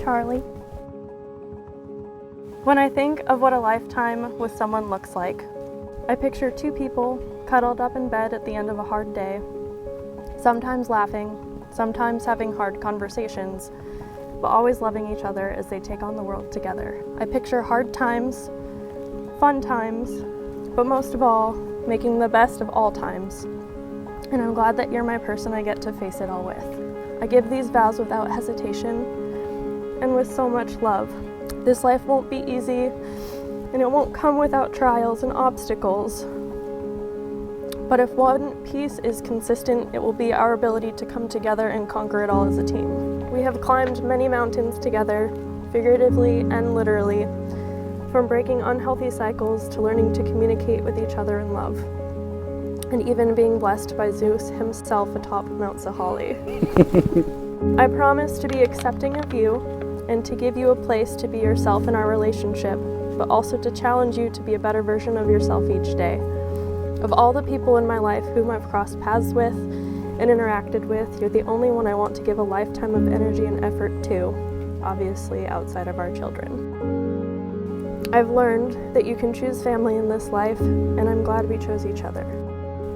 Charlie. When I think of what a lifetime with someone looks like, I picture two people cuddled up in bed at the end of a hard day, sometimes laughing, sometimes having hard conversations, but always loving each other as they take on the world together. I picture hard times, fun times, but most of all, making the best of all times. And I'm glad that you're my person I get to face it all with. I give these vows without hesitation and with so much love. This life won't be easy, and it won't come without trials and obstacles. But if one piece is consistent, it will be our ability to come together and conquer it all as a team. We have climbed many mountains together, figuratively and literally, from breaking unhealthy cycles to learning to communicate with each other in love, and even being blessed by Zeus himself atop Mount Sahali. I promise to be accepting of you and to give you a place to be yourself in our relationship, but also to challenge you to be a better version of yourself each day. Of all the people in my life whom I've crossed paths with and interacted with, you're the only one I want to give a lifetime of energy and effort to, obviously outside of our children. I've learned that you can choose family in this life, and I'm glad we chose each other.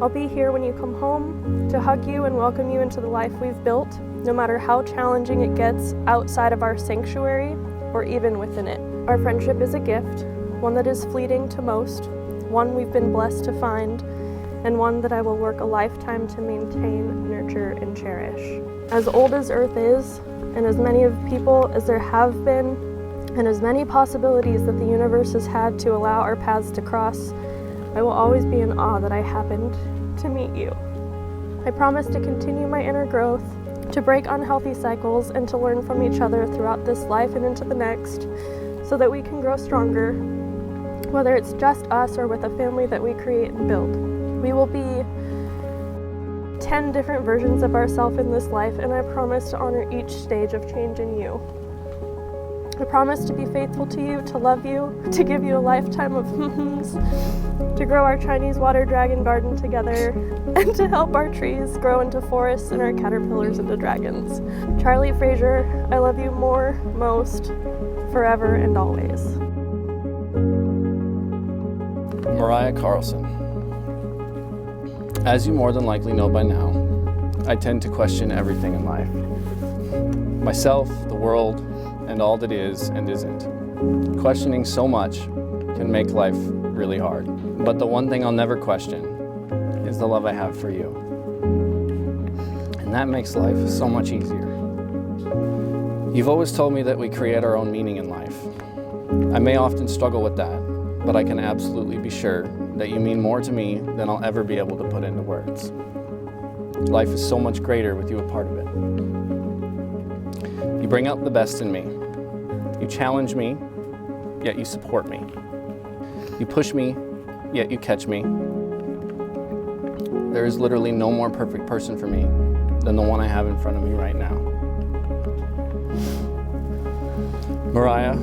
I'll be here when you come home to hug you and welcome you into the life we've built, no matter how challenging it gets outside of our sanctuary or even within it. Our friendship is a gift, one that is fleeting to most, one we've been blessed to find, and one that I will work a lifetime to maintain, nurture, and cherish. As old as Earth is, and as many of people as there have been, and as many possibilities that the universe has had to allow our paths to cross, I will always be in awe that I happened to meet you. I promise to continue my inner growth, to break unhealthy cycles, and to learn from each other throughout this life and into the next, so that we can grow stronger, whether it's just us or with a family that we create and build. We will be 10 different versions of ourselves in this life, and I promise to honor each stage of change in you. I promise to be faithful to you, to love you, to give you a lifetime of to grow our Chinese water dragon garden together, and to help our trees grow into forests and our caterpillars into dragons. Charlie Fraser, I love you more, most, forever and always. Mariah Carlson. As you more than likely know by now, I tend to question everything in life. Myself, the world, and all that is and isn't. Questioning so much can make life really hard. But the one thing I'll never question is the love I have for you. And that makes life so much easier. You've always told me that we create our own meaning in life. I may often struggle with that, but I can absolutely be sure that you mean more to me than I'll ever be able to put into words. Life is so much greater with you a part of it. You bring out the best in me. You challenge me, yet you support me. You push me, yet you catch me. There is literally no more perfect person for me than the one I have in front of me right now. Mariah,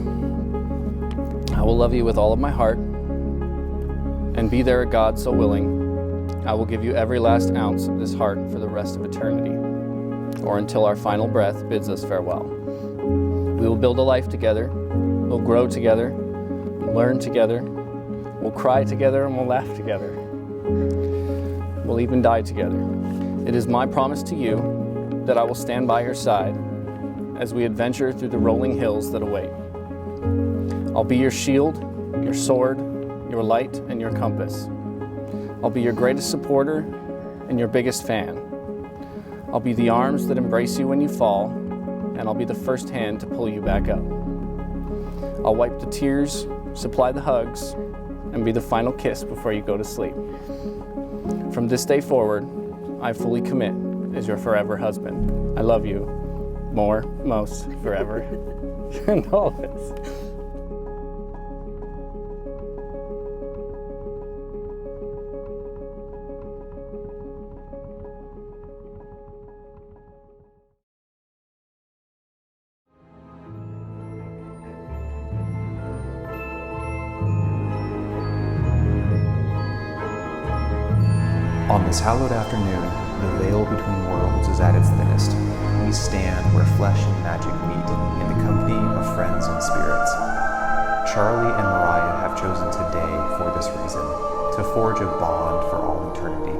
I will love you with all of my heart, and be there a God so willing, I will give you every last ounce of this heart for the rest of eternity, or until our final breath bids us farewell. We will build a life together, we'll grow together, learn together, we'll cry together, and we'll laugh together. We'll even die together. It is my promise to you that I will stand by your side as we adventure through the rolling hills that await. I'll be your shield, your sword, your light, and your compass. I'll be your greatest supporter and your biggest fan. I'll be the arms that embrace you when you fall, and I'll be the first hand to pull you back up. I'll wipe the tears, supply the hugs, and be the final kiss before you go to sleep. From this day forward, I fully commit as your forever husband. I love you more, most, forever, and always. On this hallowed afternoon, the veil between worlds is at its thinnest. we stand where flesh and magic meet in the company of friends and spirits. Charlie and Mariah have chosen today for this reason, to forge a bond for all eternity,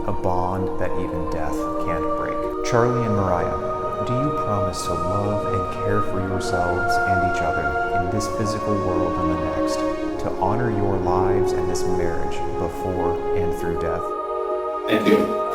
a bond that even death can't break. Charlie and Mariah, do you promise to love and care for yourselves and each other in this physical world and the next, to honor your lives and this marriage before and through death? I do.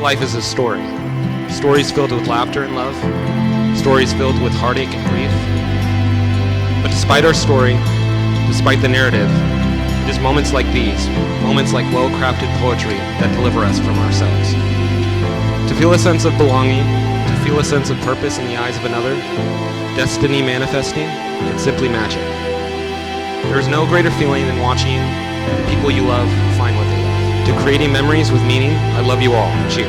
Life is a story. Stories filled with laughter and love. Stories filled with heartache and grief. But despite our story, despite the narrative, it is moments like these, moments like well-crafted poetry that deliver us from ourselves. To feel a sense of belonging, to feel a sense of purpose in the eyes of another, destiny manifesting, it's simply magic. There is no greater feeling than watching the people you love find what they love. To creating memories with meaning, I love you all. Cheers.